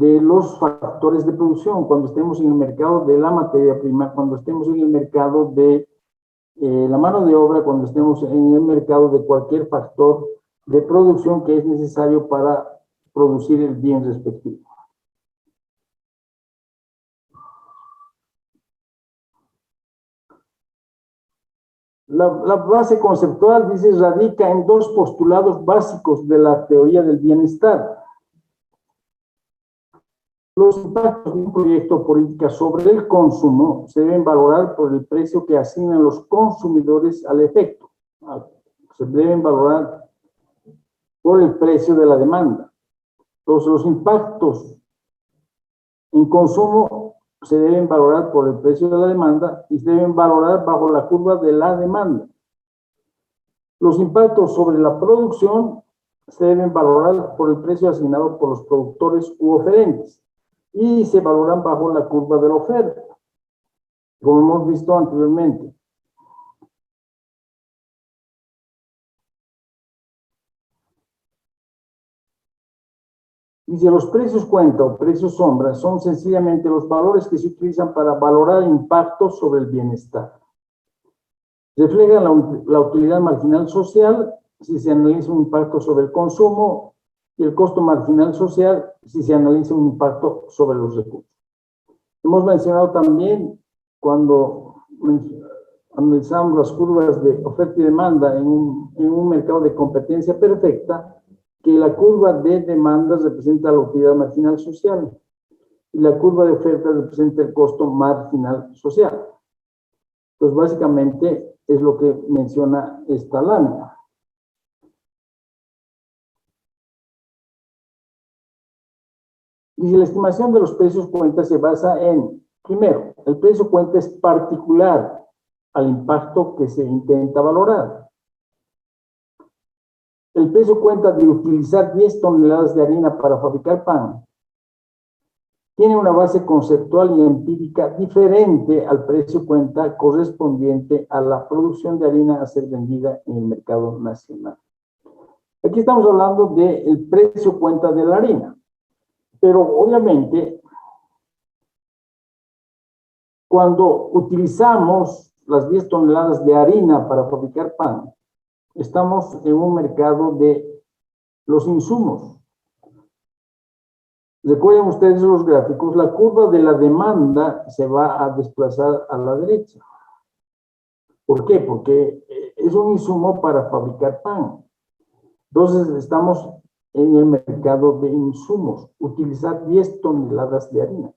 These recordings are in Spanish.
de los factores de producción, cuando estemos en el mercado de la materia prima, cuando estemos en el mercado de la mano de obra, cuando estemos en el mercado de cualquier factor de producción que es necesario para producir el bien respectivo. La base conceptual, dice, radica en dos postulados básicos de la teoría del bienestar. Los impactos de un proyecto o política sobre el consumo se deben valorar por el precio que asignan los consumidores al efecto. Se deben valorar por el precio de la demanda. Entonces, los impactos en consumo se deben valorar por el precio de la demanda y se deben valorar bajo la curva de la demanda. Los impactos sobre la producción se deben valorar por el precio asignado por los productores u oferentes y se valoran bajo la curva de la oferta, como hemos visto anteriormente. Dice, los precios cuenta o precios sombra son sencillamente los valores que se utilizan para valorar impactos sobre el bienestar. Reflejan la utilidad marginal social si se analiza un impacto sobre el consumo y el costo marginal social si se analiza un impacto sobre los recursos. Hemos mencionado también cuando analizamos las curvas de oferta y demanda en un mercado de competencia perfecta, que la curva de demanda representa la utilidad marginal social y la curva de oferta representa el costo marginal social. Pues básicamente es lo que menciona esta lámina. Y la estimación de los precios cuenta se basa en, primero, el precio cuenta es particular al impacto que se intenta valorar. El precio cuenta de utilizar 10 toneladas de harina para fabricar pan tiene una base conceptual y empírica diferente al precio cuenta correspondiente a la producción de harina a ser vendida en el mercado nacional. Aquí estamos hablando del precio cuenta de la harina, pero obviamente cuando utilizamos las 10 toneladas de harina para fabricar pan, estamos en un mercado de los insumos. Recuerden ustedes los gráficos, la curva de la demanda se va a desplazar a la derecha. ¿Por qué? Porque es un insumo para fabricar pan. Entonces estamos en el mercado de insumos, utilizar 10 toneladas de harina.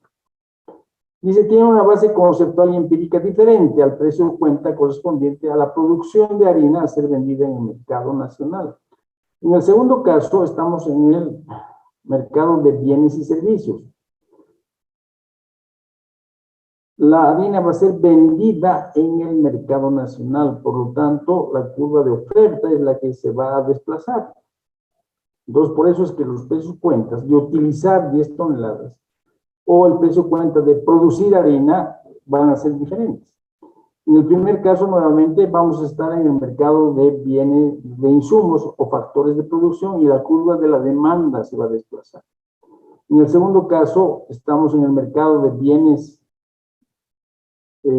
Dice, tiene una base conceptual y empírica diferente al precio cuenta correspondiente a la producción de harina a ser vendida en el mercado nacional. En el segundo caso, estamos en el mercado de bienes y servicios. La harina va a ser vendida en el mercado nacional, por lo tanto, la curva de oferta es la que se va a desplazar. Entonces, por eso es que los precios cuentas de utilizar 10 toneladas o el precio cuenta de producir harina van a ser diferentes. En el primer caso, nuevamente, vamos a estar en el mercado de bienes, de insumos o factores de producción y la curva de la demanda se va a desplazar. En el segundo caso, estamos en el mercado de bienes y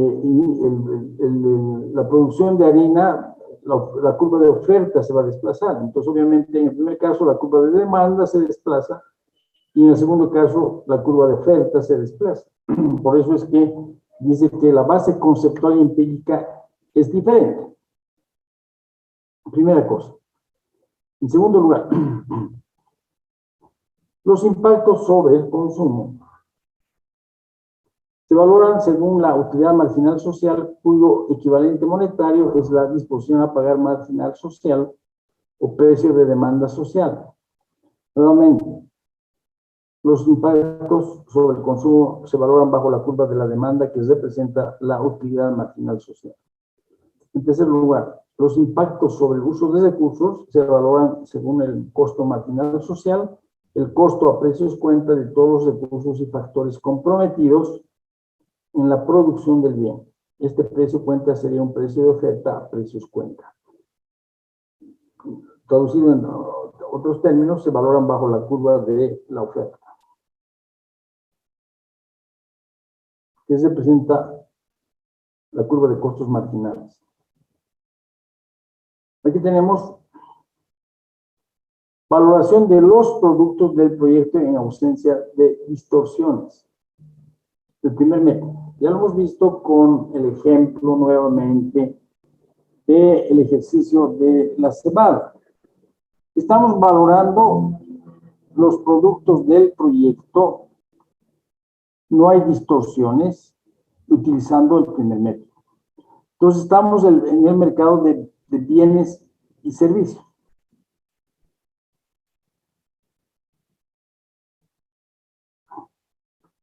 la producción de harina, la curva de oferta se va a desplazar. Entonces, obviamente, en el primer caso, la curva de demanda se desplaza y en el segundo caso, la curva de oferta se desplaza. Por eso es que dice que la base conceptual y empírica es diferente. Primera cosa. En segundo lugar, los impactos sobre el consumo se valoran según la utilidad marginal social, cuyo equivalente monetario es la disposición a pagar marginal social o precio de demanda social. Nuevamente, los impactos sobre el consumo se valoran bajo la curva de la demanda que representa la utilidad marginal social. En tercer lugar, los impactos sobre el uso de recursos se valoran según el costo marginal social, el costo a precios cuenta de todos los recursos y factores comprometidos en la producción del bien. Este precio cuenta sería un precio de oferta a precios cuenta. Traducido en otros términos, se valoran bajo la curva de la oferta. que representa la curva de costos marginales. Aquí tenemos valoración de los productos del proyecto en ausencia de distorsiones. El primer método. Ya lo hemos visto con el ejemplo nuevamente del ejercicio de la cebada. Estamos valorando los productos del proyecto. No hay distorsiones utilizando el primer método. Entonces estamos en el mercado de bienes y servicios.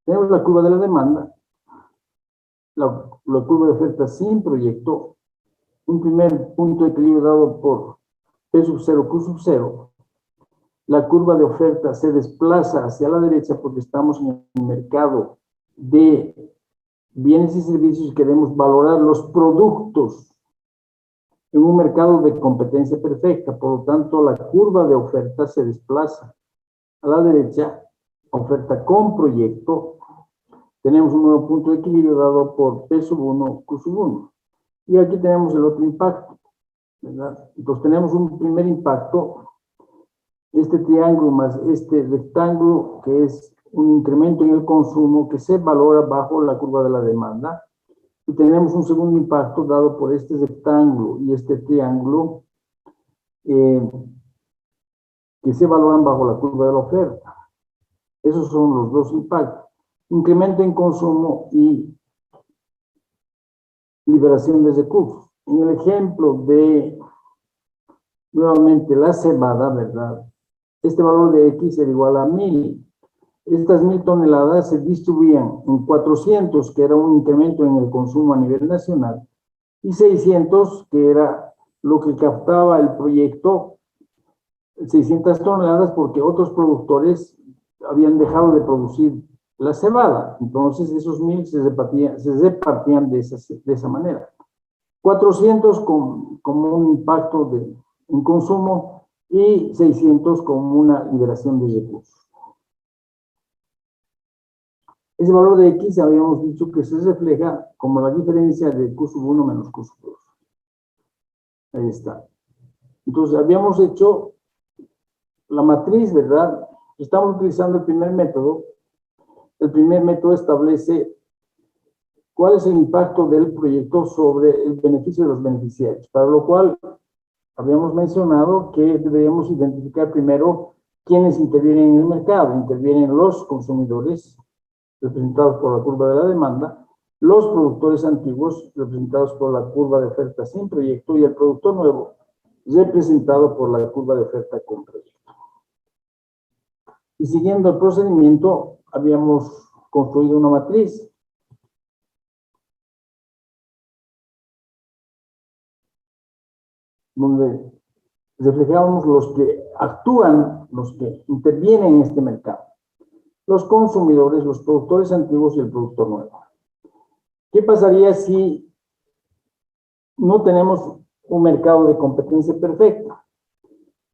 Tenemos la curva de la demanda, la curva de oferta sin proyecto, un primer punto de equilibrio dado por P sub 0, Q sub 0. La curva de oferta se desplaza hacia la derecha porque estamos en el mercado de bienes y servicios y queremos valorar los productos en un mercado de competencia perfecta. Por lo tanto, la curva de oferta se desplaza a la derecha, oferta con proyecto. Tenemos un nuevo punto de equilibrio dado por P sub 1, Q sub 1. Y aquí tenemos el otro impacto, ¿verdad? Entonces tenemos un primer impacto, este triángulo más este rectángulo, que es un incremento en el consumo que se valora bajo la curva de la demanda. Y tenemos un segundo impacto dado por este rectángulo y este triángulo que se valoran bajo la curva de la oferta. Esos son los dos impactos. Incremento en consumo y liberación de recursos. En el ejemplo de, nuevamente, la cebada, ¿verdad? Este valor de X era igual a 1000. Estas 1000 toneladas se distribuían en 400, que era un incremento en el consumo a nivel nacional, y 600, que era lo que captaba el proyecto, 600 toneladas, porque otros productores habían dejado de producir la cebada. Entonces, esos 1000 se repartían de esa manera. 400 como un impacto en consumo y 600 como una liberación de recursos. Ese valor de X habíamos dicho que se refleja como la diferencia de Q sub 1 menos Q sub 2. Ahí está. Entonces, habíamos hecho la matriz, ¿verdad? Estamos utilizando el primer método. El primer método establece cuál es el impacto del proyecto sobre el beneficio de los beneficiarios, para lo cual habíamos mencionado que deberíamos identificar primero quiénes intervienen en el mercado. Intervienen los consumidores, representados por la curva de la demanda, los productores antiguos, representados por la curva de oferta sin proyecto, y el productor nuevo, representado por la curva de oferta con proyecto. Y siguiendo el procedimiento, habíamos construido una matriz donde reflejamos los que actúan, los que intervienen en este mercado: los consumidores, los productores antiguos y el productor nuevo. ¿Qué pasaría si no tenemos un mercado de competencia perfecta?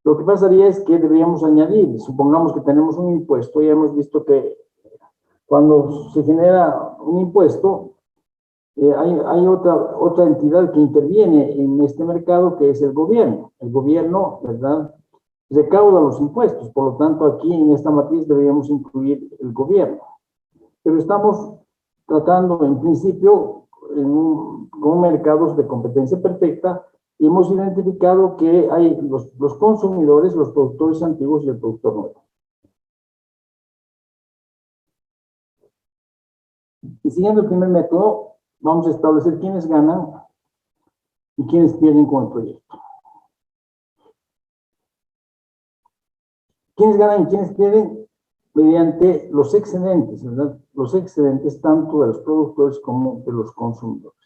Lo que pasaría es que deberíamos añadir, supongamos que tenemos un impuesto. Ya hemos visto que cuando se genera un impuesto, hay otra entidad que interviene en este mercado, que es el gobierno. El gobierno, ¿verdad?, recauda los impuestos. Por lo tanto, aquí en esta matriz deberíamos incluir el gobierno. Pero estamos tratando, en principio, con mercados de competencia perfecta, y hemos identificado que hay los consumidores, los productores antiguos y el productor nuevo. Y siguiendo el primer método, vamos a establecer quiénes ganan y quiénes pierden con el proyecto. ¿Quiénes ganan y quiénes pierden? Mediante los excedentes, ¿verdad? Los excedentes tanto de los productores como de los consumidores.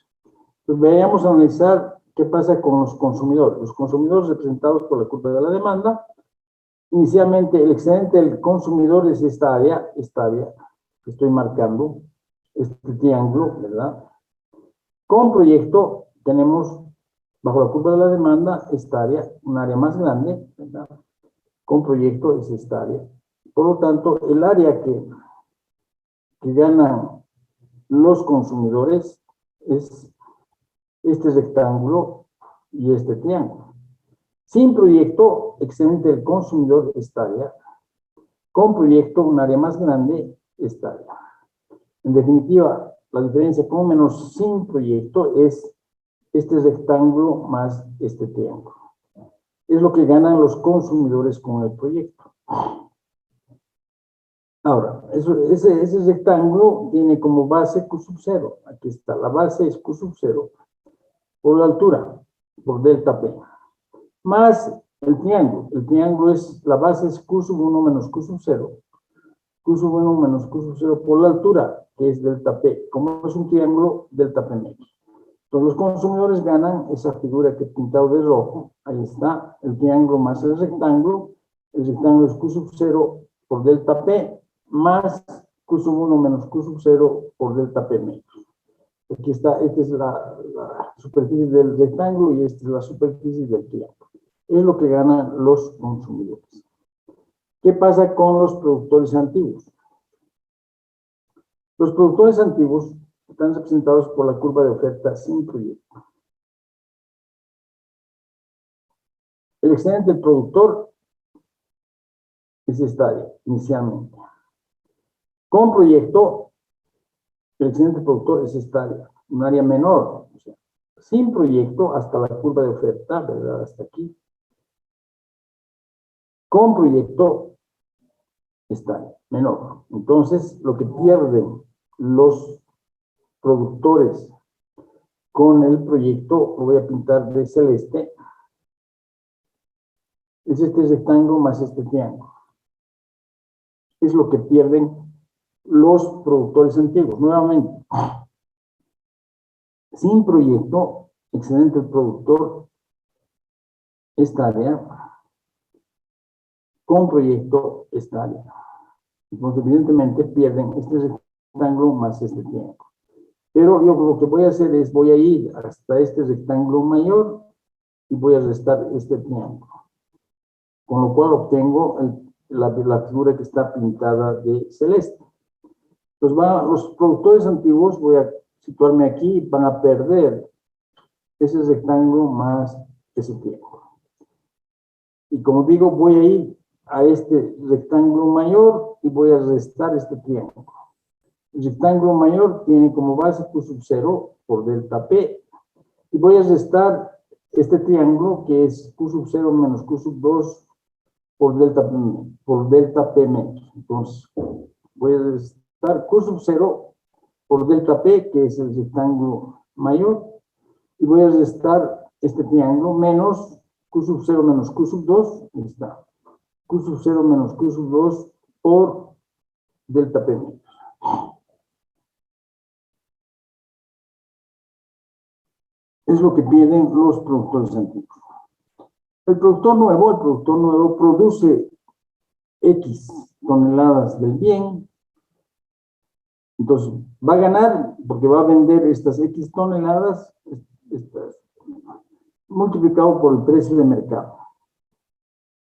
Entonces, veamos a analizar qué pasa con los consumidores. Los consumidores representados por la curva de la demanda. Inicialmente, el excedente del consumidor es esta área que estoy marcando, este triángulo, ¿verdad? Con proyecto tenemos, bajo la curva de la demanda, esta área, un área más grande, ¿verdad? Con proyecto es esta área. Por lo tanto, el área que ganan los consumidores es este rectángulo y este triángulo. Sin proyecto, excedente del consumidor, esta área. Con proyecto, un área más grande, esta área. En definitiva, la diferencia con menos sin proyecto es este rectángulo más este triángulo. Es lo que ganan los consumidores con el proyecto. Ahora, ese rectángulo tiene como base Q sub 0. Aquí está, la base es Q sub 0 por la altura, por delta P. Más el triángulo. El triángulo es, la base es Q sub 1 menos Q sub 0. Q sub 1 menos Q sub 0 por la altura, que es delta P. Como es un triángulo, delta P medio. Entonces los consumidores ganan esa figura que he pintado de rojo. Ahí está, el triángulo más el rectángulo. El rectángulo es Q sub 0 por delta P más Q sub 1 menos Q sub 0 por delta P medio. Aquí está, esta es la superficie del rectángulo y esta es la superficie del triángulo. Es lo que ganan los consumidores. ¿Qué pasa con los productores antiguos? Los productores antiguos están representados por la curva de oferta sin proyecto. El excedente del productor es esta área, inicialmente. Con proyecto, el excedente del productor es esta área, un área menor. O sea, sin proyecto, hasta la curva de oferta, ¿verdad? Hasta aquí. Con proyecto, esta área, menor. Entonces, lo que pierden los productores con el proyecto, lo voy a pintar de celeste, es este rectángulo más este triángulo. Es lo que pierden los productores antiguos. Nuevamente, sin proyecto, excedente del productor, esta área, con proyecto, esta área. Entonces, evidentemente, pierden este rectángulo más este triángulo. Pero yo lo que voy a hacer es, voy a ir hasta este rectángulo mayor y voy a restar este triángulo. Con lo cual obtengo la figura que está pintada de celeste. Entonces, los productores antiguos, voy a situarme aquí, van a perder ese rectángulo más ese triángulo. Y como digo, voy a ir a este rectángulo mayor y voy a restar este triángulo. El rectángulo mayor tiene como base Q sub 0 por delta P. Y voy a restar este triángulo que es Q sub 0 menos Q sub 2 por delta P menos. Entonces, voy a restar Q sub 0 por delta P, que es el rectángulo mayor, y voy a restar este triángulo menos Q sub 0 menos Q sub 2, ahí está, Q sub 0 menos Q sub 2 por delta P menos. Es lo que piden los productores antiguos. El productor nuevo produce X toneladas del bien. Entonces, va a ganar porque va a vender estas X toneladas multiplicado por el precio de mercado.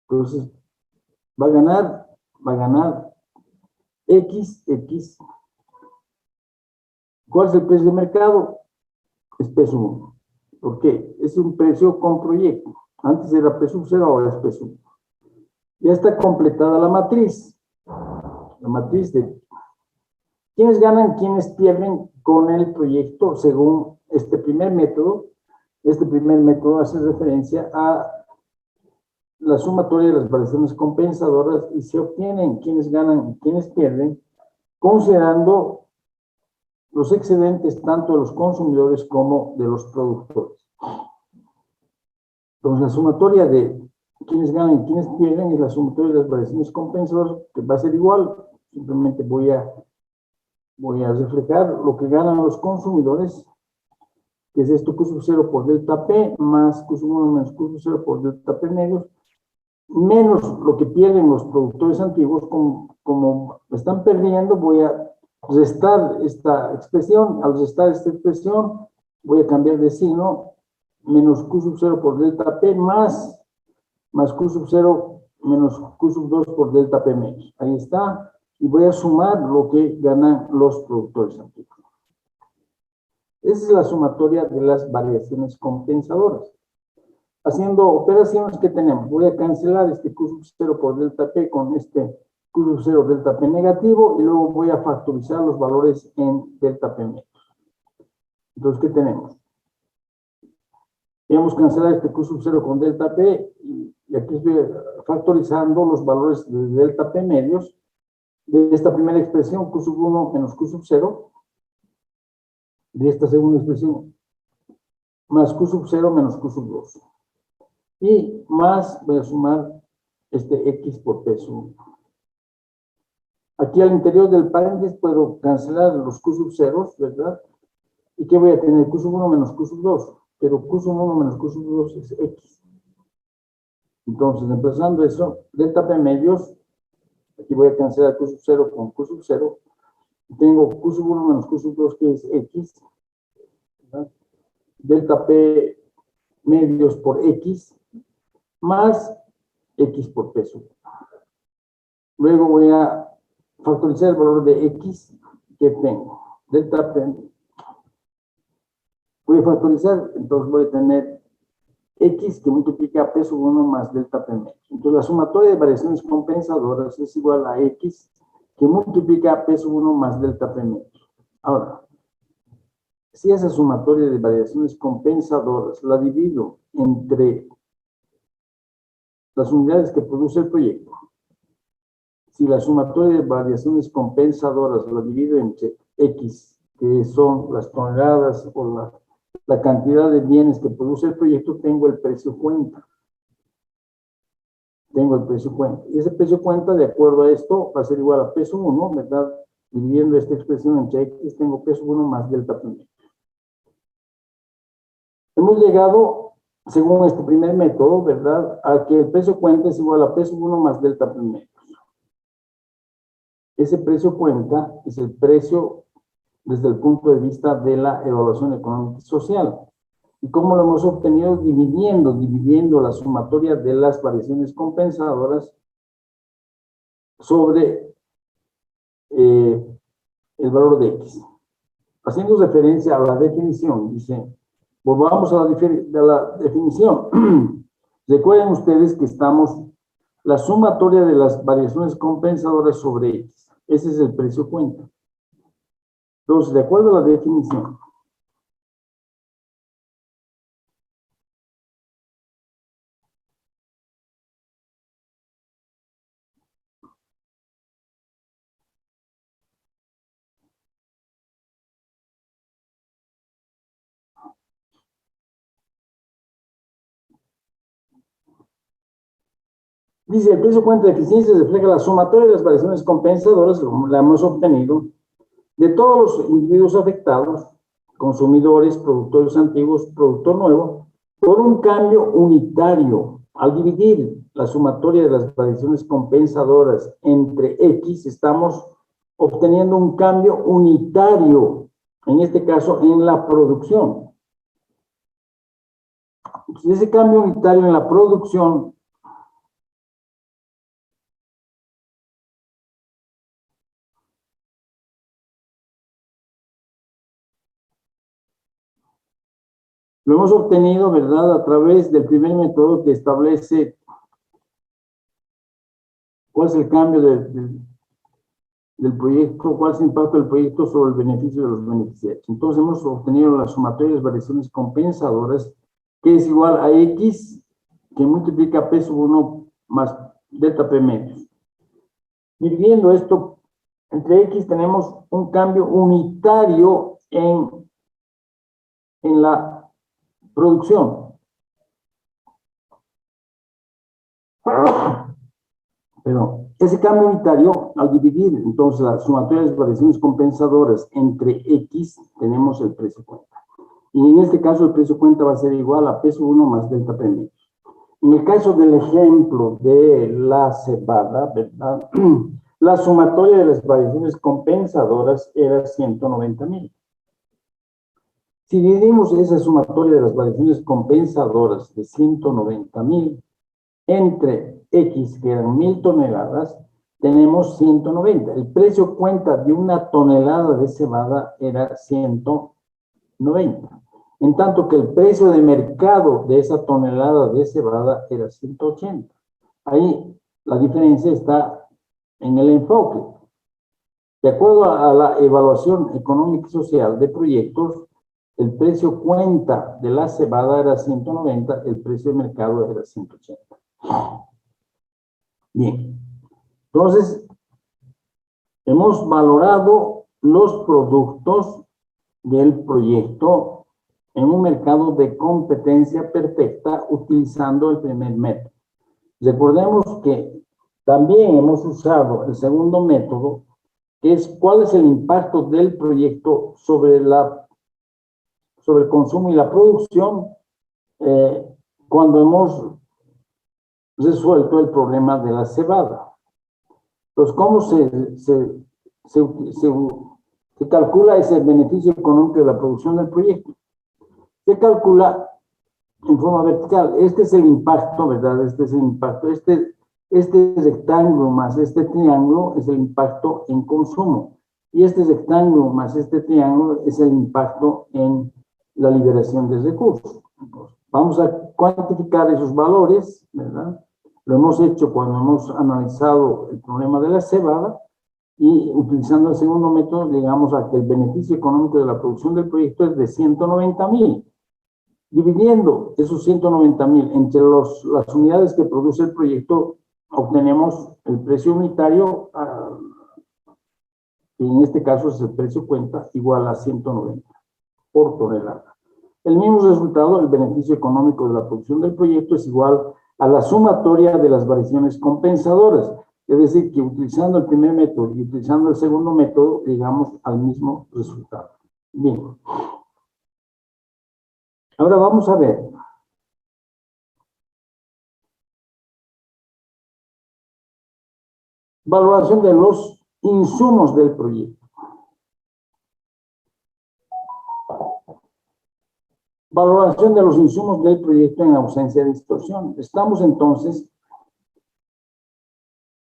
Entonces, va a ganar X. ¿Cuál es el precio de mercado? Es P sub 1. ¿Por qué? Es un precio con proyecto. Antes era P sub 0, ahora es P sub 1. Ya está completada la matriz. La matriz de quiénes ganan, quiénes pierden con el proyecto según este primer método. Este primer método hace referencia a la sumatoria de las variaciones compensadoras y se obtienen quiénes ganan y quiénes pierden, considerando los excedentes tanto de los consumidores como de los productores. Entonces, la sumatoria de quiénes ganan y quiénes pierden es la sumatoria de las variaciones compensadoras, que va a ser igual. Simplemente voy a reflejar lo que ganan los consumidores, que es esto Q sub 0 por delta P, más Q sub 1 menos Q sub 0 por delta P medios, menos lo que pierden los productores antiguos. Como están perdiendo, voy a restar esta expresión. Al restar esta expresión, voy a cambiar de signo, menos Q sub 0 por delta P más Q sub 0 menos Q sub 2 por delta P menos. Ahí está. Y voy a sumar lo que ganan los productores antiguos. Esa es la sumatoria de las variaciones compensadoras. Haciendo operaciones que tenemos, voy a cancelar este Q sub 0 por delta P con este Q sub 0 delta P negativo y luego voy a factorizar los valores en delta P medio. Entonces, ¿qué tenemos? Vamos a cancelar este Q sub 0 con delta P y aquí estoy factorizando los valores de delta P medios de esta primera expresión, Q sub 1 menos Q sub 0, de esta segunda expresión, más Q sub 0 menos Q sub 2. Y más voy a sumar este X por P sub 1. Aquí al interior del paréntesis puedo cancelar los Q sub 0, ¿verdad? ¿Y qué voy a tener? Q sub 1 menos Q sub 2. Pero Q sub 1 menos Q sub 2 es X. Entonces, empezando eso, delta P medios, aquí voy a cancelar Q sub 0 con Q sub 0. Tengo Q sub 1 menos Q sub 2, que es X. ¿Verdad? Delta P medios por X, más X por P sub 1. Luego voy a factorizar el valor de X que tengo. Delta P. Voy a factorizar, entonces voy a tener X que multiplica P sub 1 más delta P medio. Entonces la sumatoria de variaciones compensadoras es igual a X que multiplica P sub 1 más delta P medio. Ahora, si esa sumatoria de variaciones compensadoras la divido entre las unidades que produce el proyecto, si la sumatoria de variaciones compensadoras la divido entre X, que son las toneladas o la cantidad de bienes que produce el proyecto, tengo el precio cuenta. Tengo el precio cuenta. Y ese precio cuenta, de acuerdo a esto, va a ser igual a P sub 1, ¿verdad? Dividiendo esta expresión entre X, tengo P sub 1 más delta P medio. Hemos llegado, según este primer método, ¿verdad?, a que el precio cuenta es igual a P sub 1 más delta P medio. Ese precio cuenta es el precio desde el punto de vista de la evaluación económica y social. ¿Y cómo lo hemos obtenido? Dividiendo la sumatoria de las variaciones compensadoras sobre el valor de X. Haciendo referencia a la definición, dice, volvamos a la definición. Recuerden ustedes que estamos la sumatoria de las variaciones compensadoras sobre X. Ese es el precio cuenta. Entonces, de acuerdo a la definición, dice, el precio cuenta de eficiencia refleja la sumatoria de las variaciones compensadoras, como la hemos obtenido, de todos los individuos afectados, consumidores, productores antiguos, productor nuevo, por un cambio unitario. Al dividir la sumatoria de las variaciones compensadoras entre X, estamos obteniendo un cambio unitario, en este caso en la producción. Entonces, ese cambio unitario en la producción lo hemos obtenido, ¿verdad?, a través del primer método que establece cuál es el cambio del proyecto, cuál es el impacto del proyecto sobre el beneficio de los beneficiarios. Entonces hemos obtenido la sumatoria de las variaciones compensadoras, que es igual a X, que multiplica P sub 1 más delta P medios. Dividiendo esto entre X tenemos un cambio unitario en la producción. Pero ese cambio unitario, al dividir entonces la sumatoria de las variaciones compensadoras entre X, tenemos el precio cuenta. Y en este caso el precio cuenta va a ser igual a P sub 1 más delta P medio. En el caso del ejemplo de la cebada, ¿verdad?, la sumatoria de las variaciones compensadoras era 190,000. Si dividimos esa sumatoria de las variaciones compensadoras de 190,000 entre X, que eran 1,000 toneladas, tenemos 190. El precio cuenta de una tonelada de cebada era 190 90. En tanto que el precio de mercado de esa tonelada de cebada era 180. Ahí la diferencia está en el enfoque. De acuerdo a la evaluación económica y social de proyectos, el precio cuenta de la cebada era 190, el precio de mercado era 180. Bien, entonces hemos valorado los productos del proyecto en un mercado de competencia perfecta utilizando el primer método. Recordemos que también hemos usado el segundo método, que es cuál es el impacto del proyecto sobre el consumo y la producción cuando hemos resuelto el problema de la cebada. Entonces, ¿cómo se calcula ese beneficio económico de la producción del proyecto? Se calcula en forma vertical. Este es el impacto, ¿verdad? Este es el impacto. Este rectángulo más este triángulo es el impacto en consumo. Y este rectángulo más este triángulo es el impacto en la liberación de recursos. Vamos a cuantificar esos valores, ¿verdad? Lo hemos hecho cuando hemos analizado el problema de la cebada y utilizando el segundo método llegamos a que el beneficio económico de la producción del proyecto es de 190,000. Dividiendo esos 190,000 entre las unidades que produce el proyecto, obtenemos el precio unitario, que en este caso es el precio cuenta, igual a 190 por tonelada. El mismo resultado, el beneficio económico de la producción del proyecto es igual a la sumatoria de las variaciones compensadoras. Es decir, que utilizando el primer método y utilizando el segundo método, llegamos al mismo resultado. Bien. Ahora vamos a ver. Valoración de los insumos del proyecto. Valoración de los insumos del proyecto en ausencia de distorsión. Estamos entonces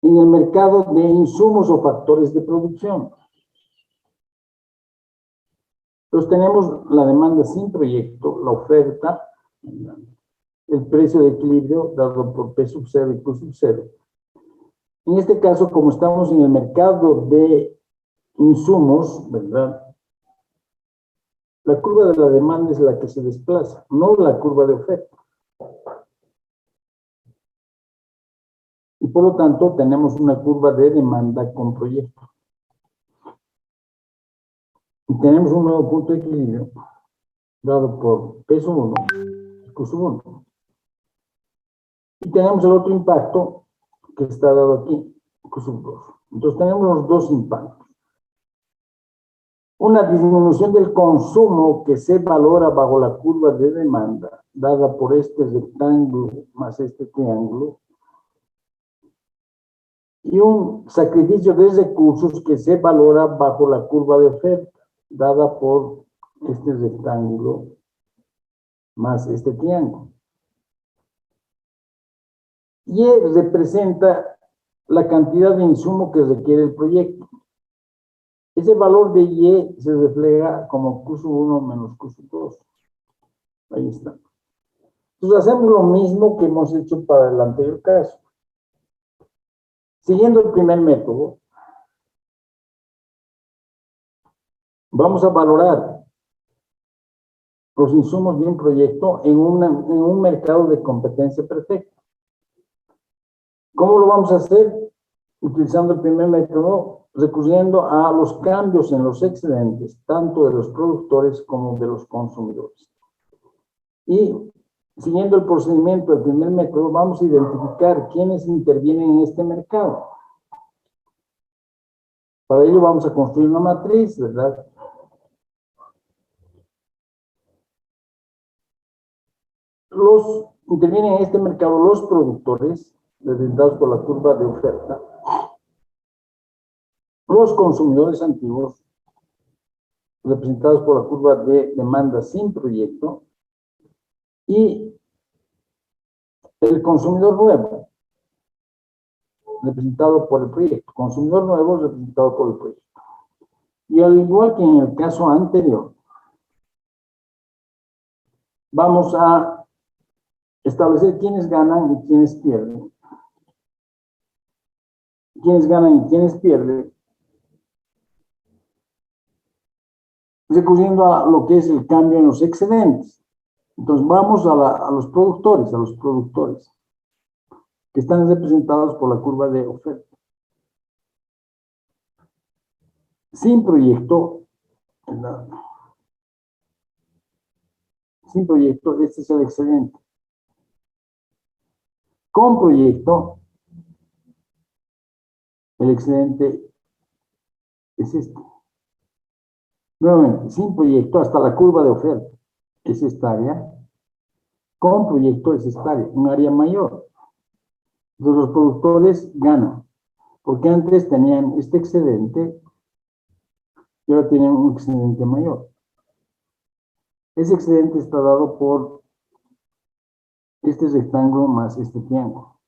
en el mercado de insumos o factores de producción. Entonces tenemos la demanda sin proyecto, la oferta, el precio de equilibrio dado por P sub 0 y Q sub 0. En este caso, como estamos en el mercado de insumos, ¿verdad? La curva de la demanda es la que se desplaza, no la curva de oferta. Y por lo tanto, tenemos una curva de demanda con proyecto. Y tenemos un nuevo punto de equilibrio dado por P sub 1 y Q sub 1. Y tenemos el otro impacto que está dado aquí, Q sub 2. Entonces tenemos los dos impactos. Una disminución del consumo que se valora bajo la curva de demanda, dada por este rectángulo más este triángulo, y un sacrificio de recursos que se valora bajo la curva de oferta, dada por este rectángulo más este triángulo. Y representa la cantidad de insumo que requiere el proyecto. Ese valor de Y se refleja como Q sub 1 menos Q sub 2. Ahí está. Entonces hacemos lo mismo que hemos hecho para el anterior caso. Siguiendo el primer método, vamos a valorar los insumos de un proyecto en un mercado de competencia perfecta. ¿Cómo lo vamos a hacer? Utilizando el primer método, recurriendo a los cambios en los excedentes, tanto de los productores como de los consumidores. Y siguiendo el procedimiento del primer método, vamos a identificar quiénes intervienen en este mercado. Para ello vamos a construir una matriz, ¿verdad? Intervienen en este mercado los productores, representados por la curva de oferta, los consumidores antiguos, representados por la curva de demanda sin proyecto, y el consumidor nuevo, representado por el proyecto. Consumidor nuevo representado por el proyecto. Y al igual que en el caso anterior, vamos a establecer quiénes ganan y quiénes pierden. Quiénes ganan y quiénes pierden, recurriendo a lo que es el cambio en los excedentes. Entonces vamos a los productores, que están representados por la curva de oferta. Sin proyecto, este es el excedente. Con proyecto, el excedente es este. Nuevamente, sin proyecto, hasta la curva de oferta es esta área. Con proyecto es esta área, un área mayor. Entonces los productores ganan, porque antes tenían este excedente y ahora tienen un excedente mayor. Ese excedente está dado por este rectángulo más este triángulo.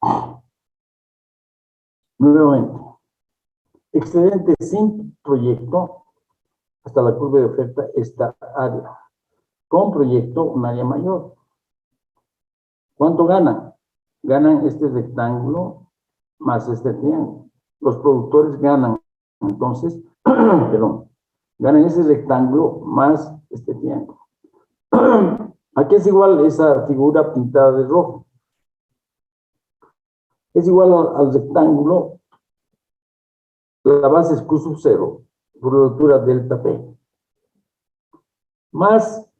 Nuevamente, excedente sin proyecto, hasta la curva de oferta, esta área. Con proyecto, un área mayor. ¿Cuánto ganan? Ganan este rectángulo más este triángulo. Los productores ganan, entonces, perdón, ganan ese rectángulo más este triángulo. ¿A qué es igual esa figura pintada de rojo? Es igual al rectángulo, la base es Q sub 0, por la altura delta P, más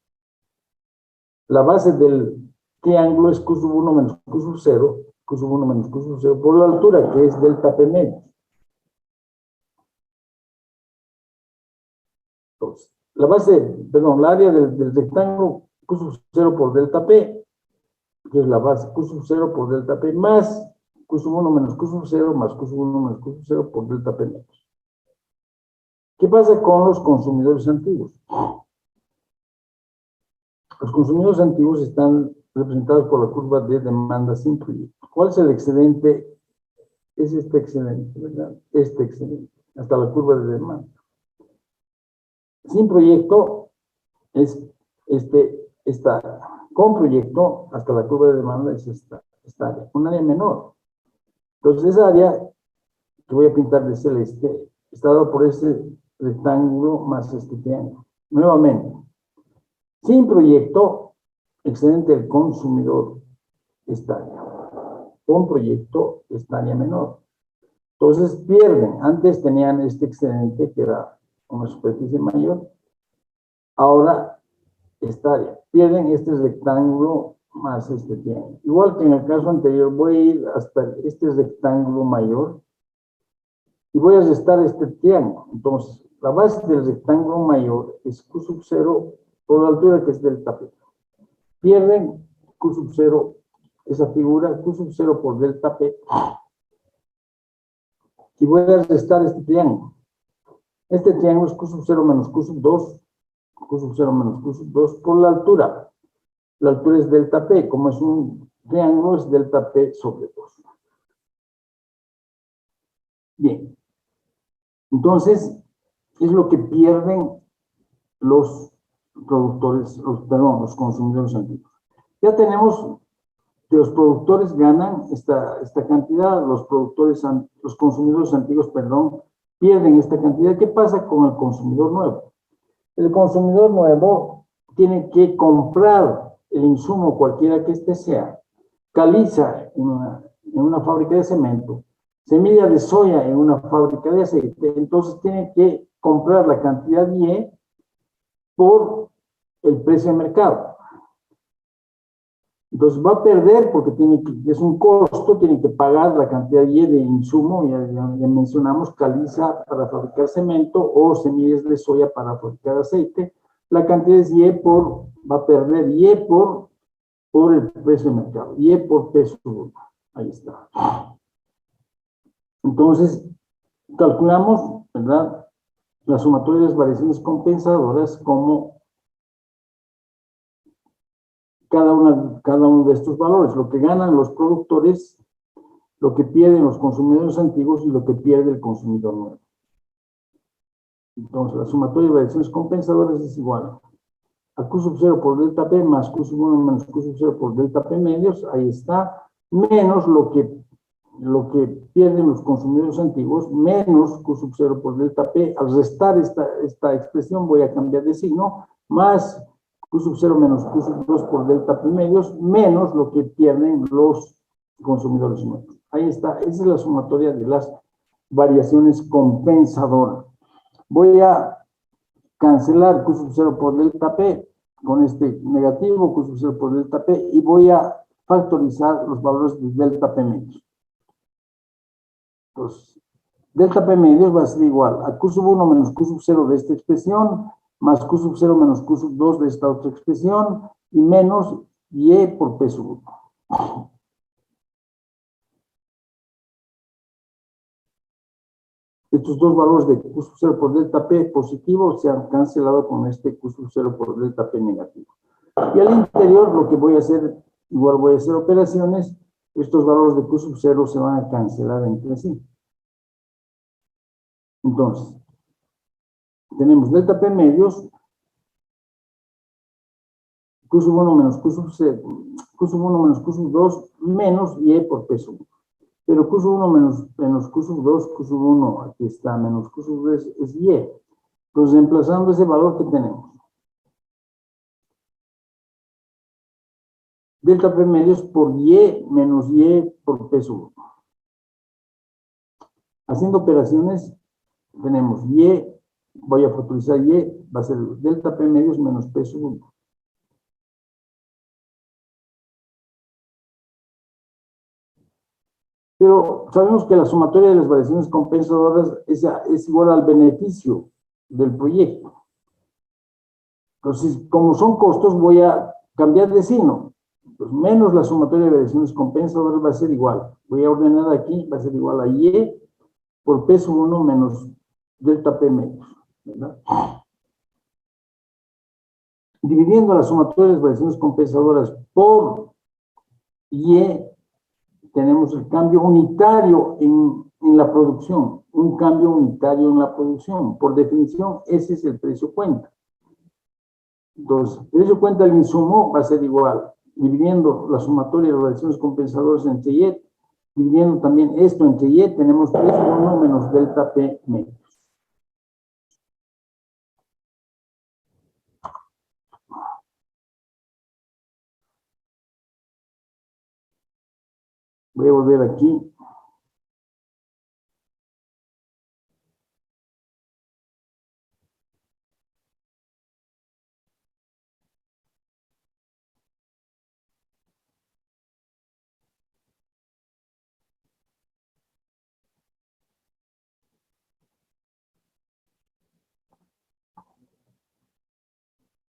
la base del triángulo es Q sub 1 menos Q sub 0, Q sub 1 menos Q sub 0, por la altura que es delta P menos. Entonces, la área del rectángulo Q sub 0 por delta P, que es la base Q sub 0 por delta P, más Q sub 1 menos Q sub 0, más Q sub 1 menos Q sub 0 por delta P menos. ¿Qué pasa con los consumidores antiguos? Los consumidores antiguos están representados por la curva de demanda sin proyecto. ¿Cuál es el excedente? Es este excedente, ¿verdad? Este excedente, hasta la curva de demanda. Sin proyecto es esta área. Con proyecto, hasta la curva de demanda es esta área, un área menor. Entonces, esa área que voy a pintar de celeste está dado por este rectángulo más este triángulo. Nuevamente, sin proyecto, excedente del consumidor, esta área. Con proyecto, esta área menor. Entonces pierden. Antes tenían este excedente que era una superficie mayor. Ahora esta área. Pierden este rectángulo más este triángulo. Igual que en el caso anterior, voy a ir hasta este rectángulo mayor y voy a restar este triángulo. Entonces, la base del rectángulo mayor es Q sub 0 por la altura que es delta P. Pierden Q sub 0, esa figura, Q sub 0 por delta P. Y voy a restar este triángulo. Este triángulo es Q sub 0 menos Q sub 2. Q sub 0 menos Q sub 2 por la altura. La altura es delta P. Como es un triángulo, es delta P sobre 2. Bien. Entonces, ¿qué es lo que pierden los productores, los consumidores antiguos? Ya tenemos que los productores ganan esta cantidad, los consumidores antiguos, pierden esta cantidad. ¿Qué pasa con el consumidor nuevo? El consumidor nuevo tiene que comprar el insumo, cualquiera que este sea, caliza en una fábrica de cemento, semilla de soya en una fábrica de aceite, entonces tiene que comprar la cantidad Y por el precio de mercado. Entonces va a perder porque es un costo, tiene que pagar la cantidad Y de insumo, ya mencionamos caliza para fabricar cemento o semillas de soya para fabricar aceite. La cantidad es va a perder Y por el precio de mercado, Y por peso. Ahí está. Entonces, calculamos, ¿verdad?, la sumatoria de las variaciones compensadoras como cada uno de estos valores, lo que ganan los productores, lo que pierden los consumidores antiguos y lo que pierde el consumidor nuevo. Entonces, la sumatoria de variaciones compensadoras es igual a Q sub 0 por delta P más Q sub 1 menos Q sub 0 por delta P medios, ahí está, menos lo que pierden los consumidores antiguos, menos Q sub 0 por delta P. Al restar esta expresión voy a cambiar de signo, más Q sub 0 menos Q sub 2 por delta P medios, menos lo que pierden los consumidores nuevos. Ahí está, esa es la sumatoria de las variaciones compensadoras. Voy a cancelar Q sub 0 por delta P con este negativo, Q sub 0 por delta P, y voy a factorizar los valores de delta P medios. Entonces, delta P medios va a ser igual a Q sub 1 menos Q sub 0 de esta expresión, más Q sub 0 menos Q sub 2 de esta otra expresión, y menos Y por P sub 1. Estos dos valores de Q sub 0 por delta P positivo se han cancelado con este Q sub 0 por delta P negativo. Y al interior lo que voy a hacer, igual voy a hacer operaciones, estos valores de Q sub 0 se van a cancelar entre sí. Entonces, tenemos delta P medios, Q sub 1 menos Q sub 0, Q sub 1 menos Q sub 2 menos Y por P sub 1. Pero Q sub 1 menos Q sub 2, Q sub 1, aquí está, menos Q sub 2 es Y. Entonces, reemplazando ese valor que tenemos. Delta P medios por Y menos Y por P sub 1. Haciendo operaciones, tenemos Y, voy a factorizar Y, va a ser delta P medios menos P sub 1. Pero sabemos que la sumatoria de las variaciones compensadoras es igual al beneficio del proyecto. Entonces, como son costos, voy a cambiar de signo. Pues menos la sumatoria de variaciones compensadoras va a ser igual. Voy a ordenar aquí, va a ser igual a Y por P sub 1 menos delta P medios, ¿verdad? Dividiendo la sumatoria de las variaciones compensadoras por Y, tenemos el cambio unitario en la producción, un cambio unitario en la producción. Por definición, ese es el precio cuenta. Entonces, el precio cuenta del insumo va a ser igual, dividiendo la sumatoria de las variaciones compensadoras entre Y, dividiendo también esto entre Y, tenemos P sub 1 menos delta P medios. Voy a volver aquí.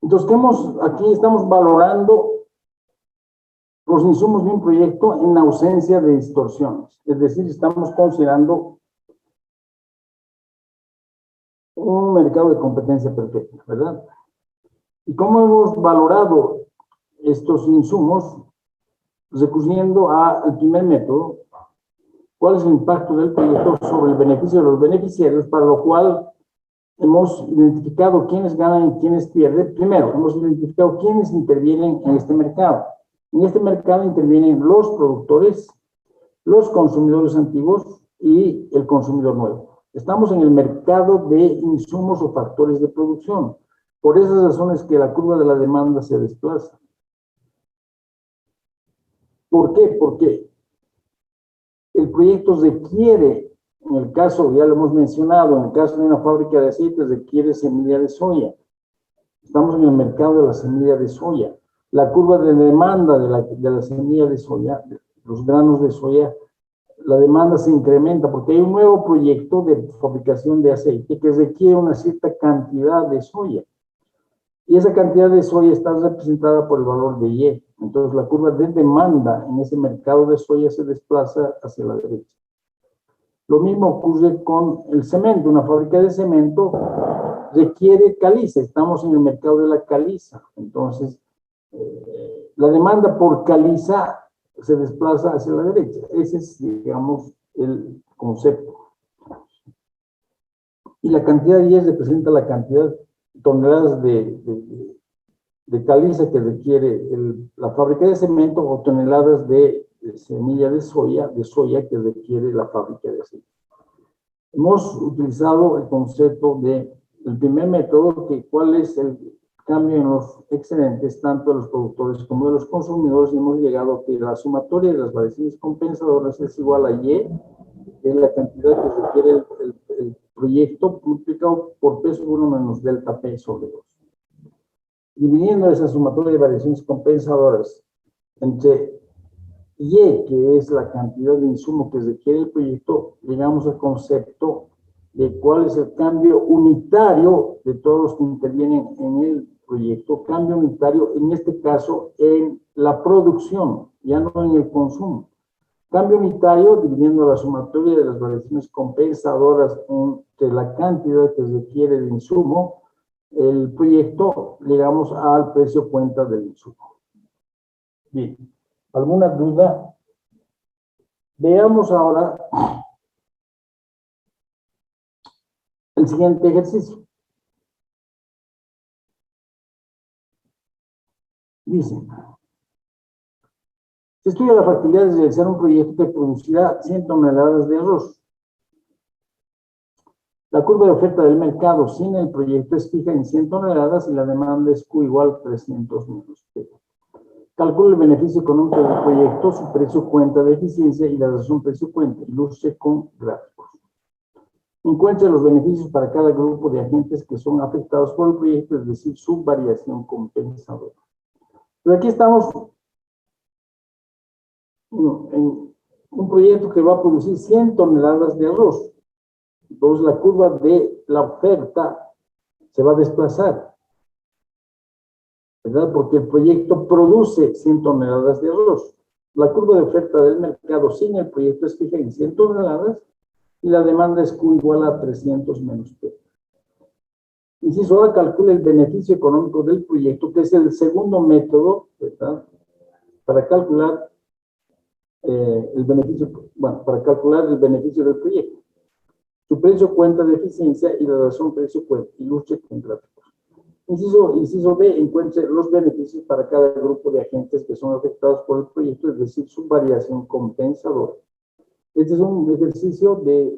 Entonces, aquí estamos valorando los insumos de un proyecto en ausencia de distorsiones. Es decir, estamos considerando un mercado de competencia perfecta, ¿verdad? ¿Y cómo hemos valorado estos insumos? Recurriendo al primer método, ¿cuál es el impacto del proyecto sobre el beneficio de los beneficiarios? Para lo cual hemos identificado quiénes ganan y quiénes pierden. Primero, hemos identificado quiénes intervienen en este mercado. En este mercado intervienen los productores, los consumidores antiguos y el consumidor nuevo. Estamos en el mercado de insumos o factores de producción. Por esas razones que la curva de la demanda se desplaza. ¿Por qué? Porque el proyecto requiere, en el caso, ya lo hemos mencionado, en el caso de una fábrica de aceites requiere semilla de soya. Estamos en el mercado de la semilla de soya. La curva de demanda de la semilla de soya, los granos de soya, la demanda se incrementa porque hay un nuevo proyecto de fabricación de aceite que requiere una cierta cantidad de soya. Y esa cantidad de soya está representada por el valor de Y. Entonces la curva de demanda en ese mercado de soya se desplaza hacia la derecha. Lo mismo ocurre con el cemento. Una fábrica de cemento requiere caliza. Estamos en el mercado de la caliza. Entonces, la demanda por caliza se desplaza hacia la derecha. Ese es, digamos, el concepto. Y la cantidad de Y representa la cantidad de toneladas de de caliza que requiere la fábrica de cemento o toneladas de semilla de soya que requiere la fábrica de aceite. Hemos utilizado el concepto del primer método, que cuál es el cambio en los excedentes tanto de los productores como de los consumidores, y hemos llegado a que la sumatoria de las variaciones compensadoras es igual a Y, que es la cantidad que requiere el proyecto multiplicado por peso 1 menos delta P sobre 2. Dividiendo esa sumatoria de variaciones compensadoras entre Y, que es la cantidad de insumo que requiere el proyecto, llegamos al concepto de cuál es el cambio unitario de todos los que intervienen en el proyecto. Cambio unitario, en este caso, en la producción, ya no en el consumo. Cambio unitario, dividiendo la sumatoria de las variaciones compensadoras entre la cantidad que requiere de insumo, el proyecto, llegamos al precio cuenta del insumo. Bien, ¿alguna duda? Veamos ahora el siguiente ejercicio. Dice, se estudia la factibilidad de realizar un proyecto que producirá 100 toneladas de arroz. La curva de oferta del mercado sin el proyecto es fija en 100 toneladas y la demanda es Q igual a 300 menos P. Calcula el beneficio económico del proyecto, su precio cuenta de eficiencia y la razón precio cuenta. Ilustre con gráficos. Encuentre los beneficios para cada grupo de agentes que son afectados por el proyecto, es decir, su variación compensadora. Pero aquí estamos en un proyecto que va a producir 100 toneladas de arroz. Entonces la curva de la oferta se va a desplazar, ¿verdad? Porque el proyecto produce 100 toneladas de arroz. La curva de oferta del mercado sin el proyecto es fija en 100 toneladas y la demanda es Q igual a 300 menos P. Inciso A, calcula el beneficio económico del proyecto, que es el segundo método, ¿verdad? Para calcular el beneficio, bueno, para calcular el beneficio del proyecto. Su precio cuenta de eficiencia y la razón precio cuenta. Ilustre con gráficos. Inciso B, encuentre los beneficios para cada grupo de agentes que son afectados por el proyecto, es decir, su variación compensadora. Este es un ejercicio de,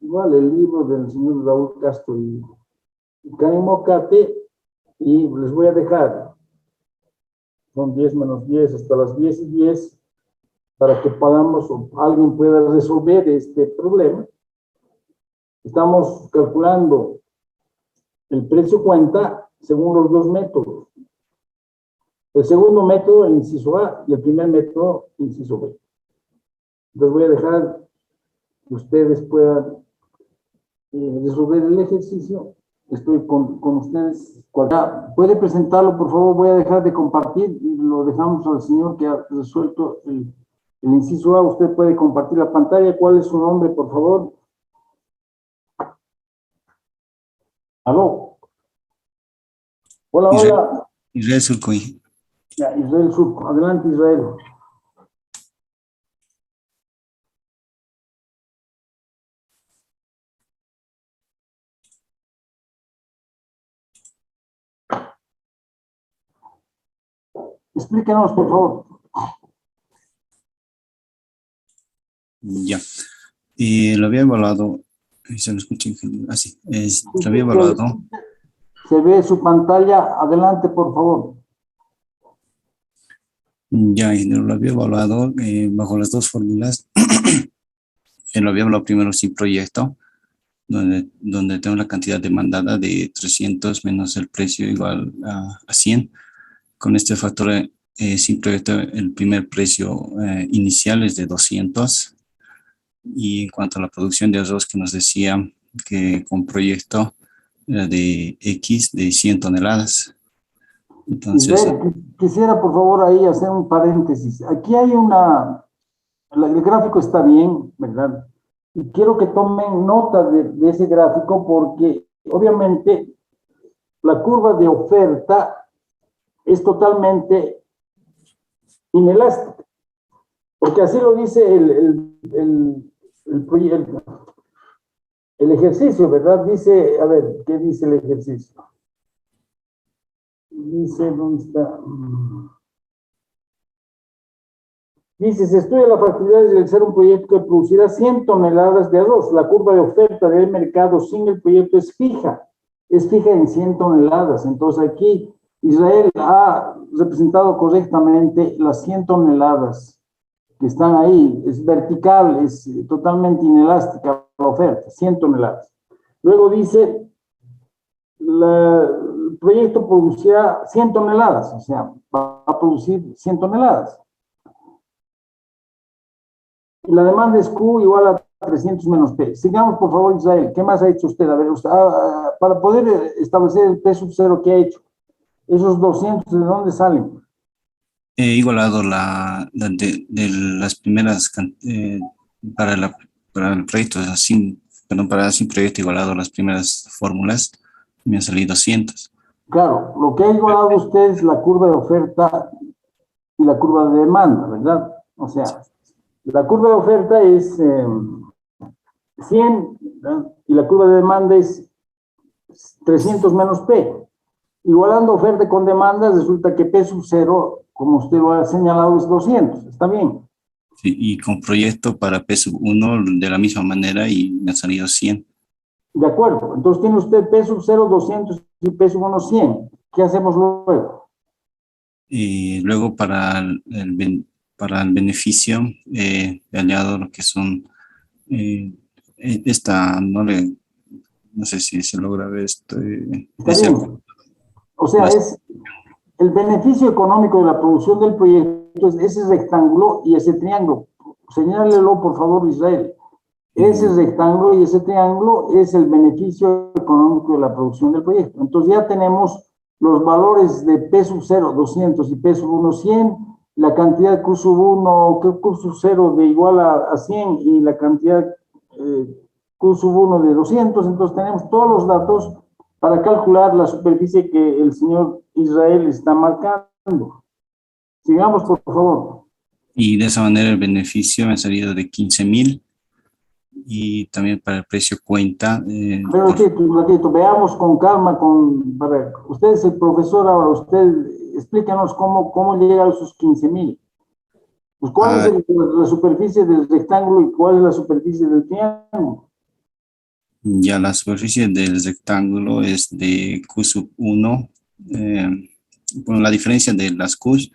igual, el libro del señor Raúl Castro y Karim Mocate, y les voy a dejar, son 10 menos 10 hasta las 10:10, para que podamos, o alguien pueda resolver este problema. Estamos calculando el precio cuenta según los dos métodos. El segundo método, el inciso A, y el primer método, inciso B. Les voy a dejar que ustedes puedan resolver el ejercicio. Estoy con ustedes. ¿Puede presentarlo, por favor? Voy a dejar de compartir y lo dejamos al señor que ha resuelto el inciso A. Usted puede compartir la pantalla. ¿Cuál es su nombre, por favor? ¿Aló? Hola, hola. Israel Surco. Ya, Israel Surco. Adelante, Israel. Explíquenos, por favor. Ya. Lo había evaluado. Se me escucha así. Lo había evaluado. Se ve su pantalla. Adelante, por favor. Ya, lo había evaluado bajo las dos fórmulas. Lo había evaluado primero sin proyecto, donde tengo la cantidad demandada de 300 menos el precio igual a 100. Con este factor sin proyecto, el primer precio inicial es de 200. Y en cuanto a la producción de arroz, que nos decía que con proyecto era de X de 100 toneladas. Entonces, quisiera por favor ahí hacer un paréntesis. Aquí hay el gráfico está bien, ¿verdad? Y quiero que tomen nota de ese gráfico, porque obviamente la curva de oferta es totalmente inelástica, porque así lo dice el ejercicio, ¿verdad? Dice, a ver, ¿qué dice el ejercicio? Dice, ¿dónde está? Dice, se estudia la factibilidad de realizar un proyecto que producirá 100 toneladas de arroz. La curva de oferta del mercado sin el proyecto es fija en 100 toneladas. Entonces aquí Israel ha representado correctamente las 100 toneladas que están ahí. Es vertical, es totalmente inelástica la oferta, 100 toneladas. Luego dice, el proyecto producirá 100 toneladas, o sea, va a producir 100 toneladas. Y la demanda es Q igual a 300 menos P. Sigamos, por favor, Israel. ¿Qué más ha hecho usted? A ver, usted, para poder establecer el P sub 0 que ha hecho, esos 200, ¿de dónde salen? He igualado de las primeras, para el proyecto, así, perdón, para así proyecto, he igualado las primeras fórmulas, me han salido 200. Claro, lo que ha igualado usted es la curva de oferta y la curva de demanda, ¿verdad? O sea, la curva de oferta es 100, ¿verdad? Y la curva de demanda es 300 menos P. Igualando oferta con demanda, resulta que P sub 0, como usted lo ha señalado, es 200. ¿Está bien? Sí, y con proyecto para P sub 1 de la misma manera y me han salido 100. De acuerdo. Entonces tiene usted P sub 0, 200 y P sub 1, 100. ¿Qué hacemos luego? Y luego para el beneficio, he añadido lo que son, no sé si se logra ver esto. Está bien. O sea, es el beneficio económico de la producción del proyecto, es ese rectángulo y ese triángulo. Señálelo, por favor, Israel. Ese rectángulo y ese triángulo es el beneficio económico de la producción del proyecto. Entonces ya tenemos los valores de P sub 0, 200 y P sub 1, 100, la cantidad de Q sub 1, Q sub 0 de igual a 100 y la cantidad Q sub 1 de 200. Entonces tenemos todos los datos para calcular la superficie que el señor Israel está marcando. Sigamos, por favor. Y de esa manera el beneficio me ha salido de 15,000 y también para el precio cuenta. Un ratito, veamos con calma, usted es el profesor ahora, usted explícanos cómo llega a sus 15,000. Pues, ¿cuál es la superficie del rectángulo y cuál es la superficie del triángulo? Ya la superficie del rectángulo es de Q sub 1, bueno, la diferencia de las Qs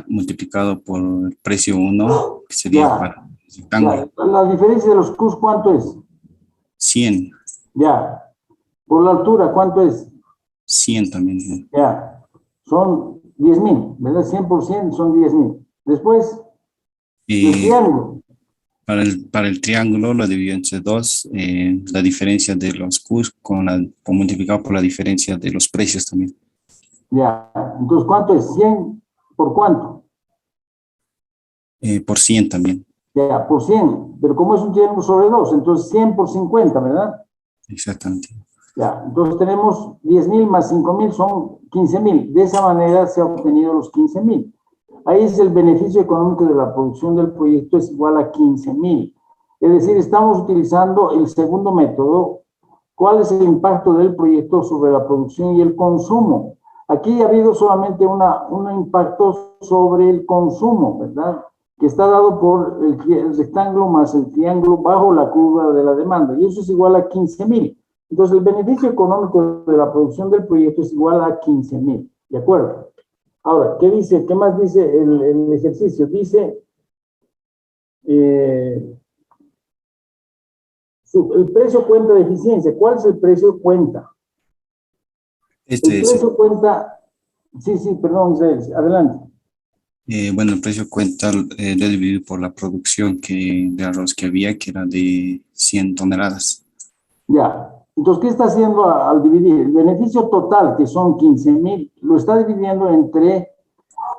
multiplicado por el precio 1, que sería Ya, para el rectángulo. ya. La diferencia de los Qs, ¿cuánto es? 100. Ya. Por la altura, ¿cuánto es? 100 también. Ya. Son 10,000, ¿verdad? 100% son 10,000. Después, el triángulo. Para el triángulo lo divido entre 2, la diferencia de los Qs multiplicado por la diferencia de los precios también. Ya, entonces, ¿cuánto es? 100 por cuánto? Por 100 también. Ya, por 100, pero como es un triángulo sobre 2, entonces 100 por 50, ¿verdad? Exactamente. Ya, entonces tenemos 10,000 más 5,000 son 15,000. De esa manera se han obtenido los 15,000. Ahí es el beneficio económico de la producción del proyecto es igual a 15,000. Es decir, estamos utilizando el segundo método. ¿Cuál es el impacto del proyecto sobre la producción y el consumo? Aquí ha habido solamente un impacto sobre el consumo, ¿verdad? Que está dado por el rectángulo más el triángulo bajo la curva de la demanda. Y eso es igual a 15,000. Entonces, el beneficio económico de la producción del proyecto es igual a 15,000. ¿De acuerdo? Ahora, ¿qué dice? ¿Qué más dice el ejercicio? Dice, el precio cuenta de eficiencia. ¿Cuál es el precio cuenta? El precio cuenta, sí, perdón, Israel, adelante. Bueno, el precio cuenta de dividir por la producción de arroz que había, que era de 100 toneladas. Ya, entonces, ¿qué está haciendo al dividir? El beneficio total, que son 15,000, lo está dividiendo entre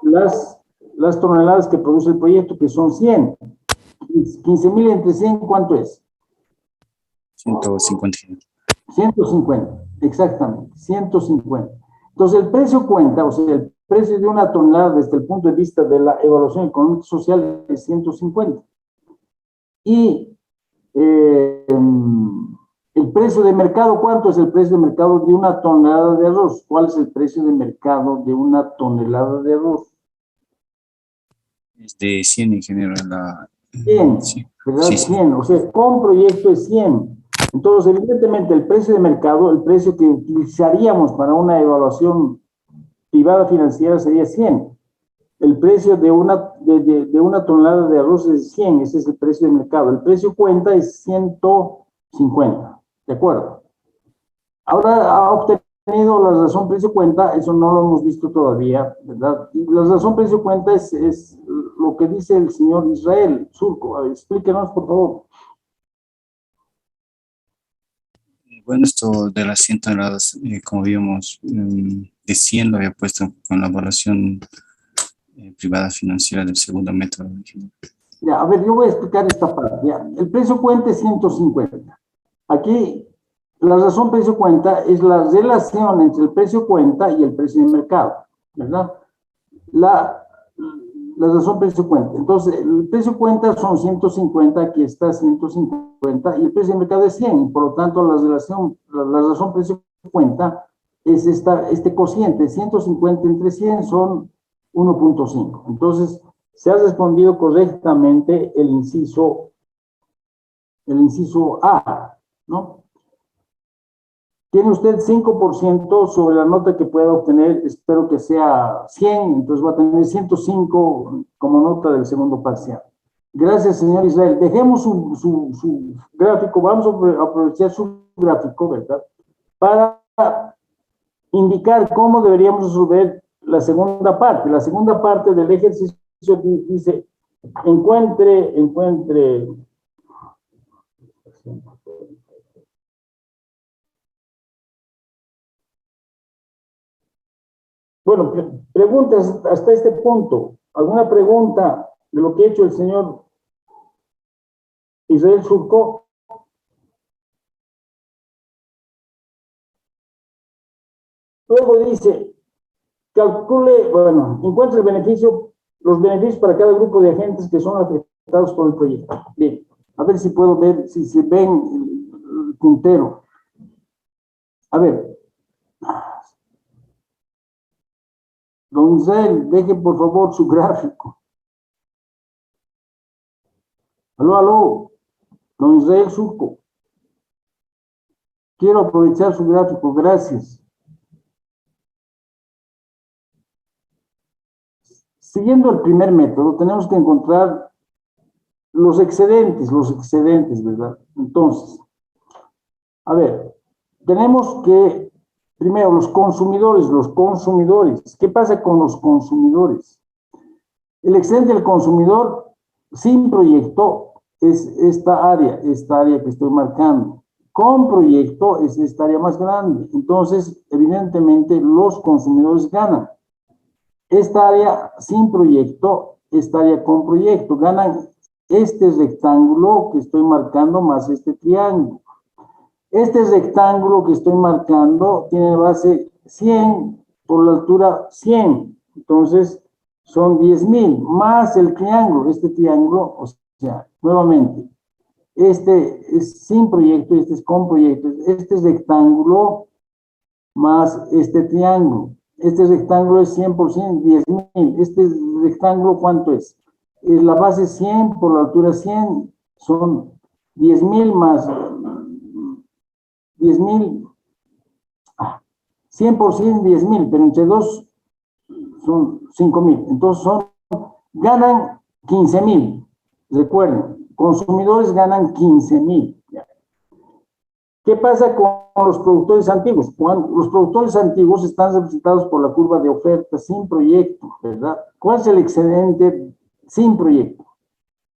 las toneladas que produce el proyecto, que son 100. 15,000 entre 100, ¿cuánto es? 150. 150, exactamente, 150. Entonces, el precio cuenta, o sea, el precio de una tonelada desde el punto de vista de la evaluación económica y social es 150. Y El precio de mercado, ¿cuánto es el precio de mercado de una tonelada de arroz? ¿Cuál es el precio de mercado de una tonelada de arroz? Es de 100 en general. 100, Sí, ¿verdad? sí, sí. 100, o sea, con proyecto es 100. Entonces, evidentemente, el precio de mercado, el precio que utilizaríamos para una evaluación privada financiera sería 100. El precio de una tonelada de arroz es 100, ese es el precio de mercado. El precio cuenta es 150, ¿de acuerdo? Ahora ha obtenido la razón precio-cuenta, eso no lo hemos visto todavía, ¿verdad? Y la razón precio-cuenta es lo que dice el señor Israel Surco. A ver, explíquenos, por favor. Bueno, esto de las 100 toneladas, como vimos, de 100 lo había puesto con la evaluación privada financiera del segundo método. Ya, a ver, yo voy a explicar esta parte. Ya. El precio-cuenta es 150. Aquí, la razón precio-cuenta es la relación entre el precio-cuenta y el precio de mercado, ¿verdad? La, la razón precio-cuenta. Entonces, el precio-cuenta son 150, aquí está 150, y el precio de mercado es 100. Por lo tanto, la razón precio-cuenta es este cociente, 150 entre 100 son 1.5. Entonces, se ha respondido correctamente el inciso A, ¿no? Tiene usted 5% sobre la nota que pueda obtener, espero que sea 100, entonces va a tener 105 como nota del segundo parcial. Gracias, señor Israel. Dejemos su gráfico, vamos a aprovechar su gráfico, ¿verdad? Para indicar cómo deberíamos resolver la segunda parte. La segunda parte del ejercicio dice, encuentre. Bueno, preguntas hasta este punto. ¿Alguna pregunta de lo que ha hecho el señor Israel Surco? Luego dice, calcule, bueno, encuentre los beneficios para cada grupo de agentes que son afectados por el proyecto. Bien, a ver si puedo ver, si se ven el puntero. A ver, don Israel, deje por favor su gráfico. Aló, don Israel Surco. Quiero aprovechar su gráfico, gracias. Siguiendo el primer método, tenemos que encontrar los excedentes, ¿verdad? Entonces, a ver, tenemos que, primero, los consumidores. ¿Qué pasa con los consumidores? El excedente del consumidor sin proyecto es esta área que estoy marcando. Con proyecto es esta área más grande. Entonces, evidentemente, los consumidores ganan. Esta área sin proyecto, esta área con proyecto, ganan este rectángulo que estoy marcando más este triángulo. Este rectángulo que estoy marcando tiene base 100 por la altura 100. Entonces, son 10,000 más el triángulo. Este triángulo, o sea, nuevamente, este es sin proyecto, este es con proyecto. Este es rectángulo más este triángulo. Este rectángulo es 100%, 10,000. Este rectángulo, ¿cuánto es? La base 100 por la altura 100 son 10,000 más 10,000. 100%, 10,000, pero entre dos son 5,000. Entonces ganan 15,000. Recuerden, consumidores ganan 15,000. ¿Qué pasa con los productores antiguos? Los productores antiguos están representados por la curva de oferta sin proyecto, ¿verdad? ¿Cuál es el excedente sin proyecto?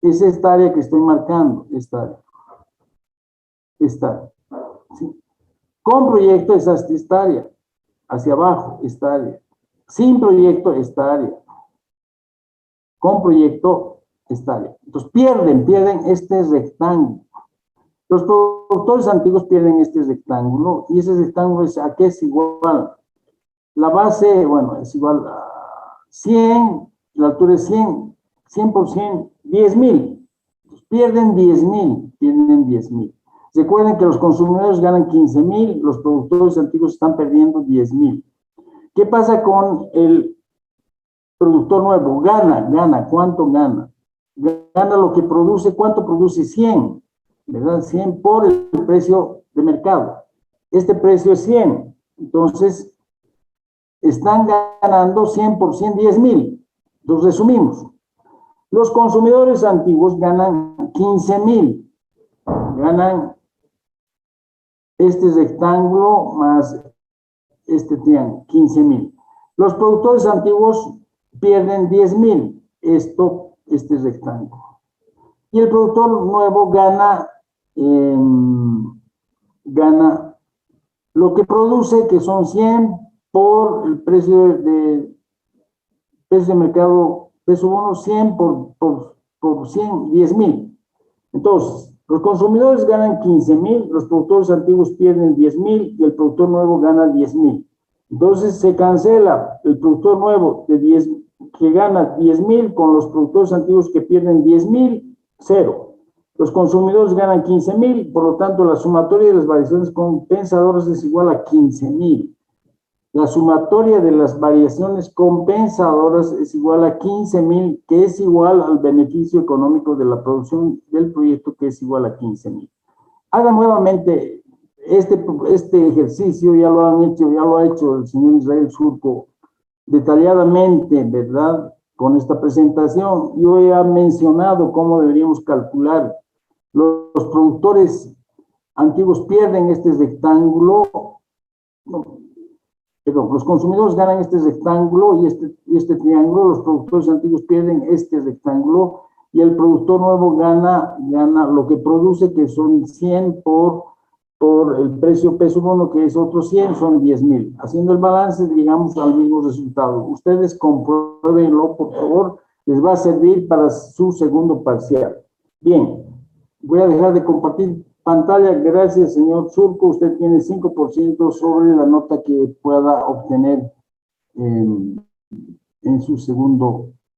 Es esta área que estoy marcando, esta área. ¿Sí? Con proyecto es hasta esta área, hacia abajo, esta área. Sin proyecto, esta área. Con proyecto, esta área. Entonces pierden este rectángulo. Los productores antiguos pierden este rectángulo y ese rectángulo ¿a qué es igual? La base, bueno, es igual a 100, la altura es 100, 100%, 10,000. Pierden 10,000. Recuerden que los consumidores ganan 15,000, los productores antiguos están perdiendo 10,000. ¿Qué pasa con el productor nuevo? Gana, ¿cuánto gana? Gana lo que produce, ¿cuánto produce? 100, ¿verdad? 100 por el precio de mercado. Este precio es 100, entonces están ganando 100 por 100, 10,000. Entonces resumimos. Los consumidores antiguos ganan 15,000, ganan este rectángulo más este triángulo, 15,000. Los productores antiguos pierden 10,000, este rectángulo. Y el productor nuevo gana lo que produce, que son 100 por el precio de mercado, peso bono, 100 por 100, 10,000. Entonces, los consumidores ganan 15,000, los productores antiguos pierden 10,000 y el productor nuevo gana 10,000. Entonces, se cancela el productor nuevo que gana 10,000 con los productores antiguos que pierden 10,000, cero. Los consumidores ganan 15,000, por lo tanto, la sumatoria de las variaciones compensadoras es igual a 15,000. La sumatoria de las variaciones compensadoras es igual a 15,000, que es igual al beneficio económico de la producción del proyecto, que es igual a 15,000. Hagan nuevamente este ejercicio, ya lo ha hecho el señor Israel Surco detalladamente, ¿verdad? Con esta presentación. Yo he mencionado cómo deberíamos calcular. Los productores antiguos pierden este rectángulo, perdón, los consumidores ganan este rectángulo y este triángulo, los productores antiguos pierden este rectángulo y el productor nuevo gana lo que produce, que son 100 por el precio peso bono, que es otro 100, son 10,000. Haciendo el balance llegamos al mismo resultado. Ustedes compruébenlo, por favor, les va a servir para su segundo parcial. Bien, voy a dejar de compartir pantalla. Gracias, señor Surco. Usted tiene 5% sobre la nota que pueda obtener en su segundo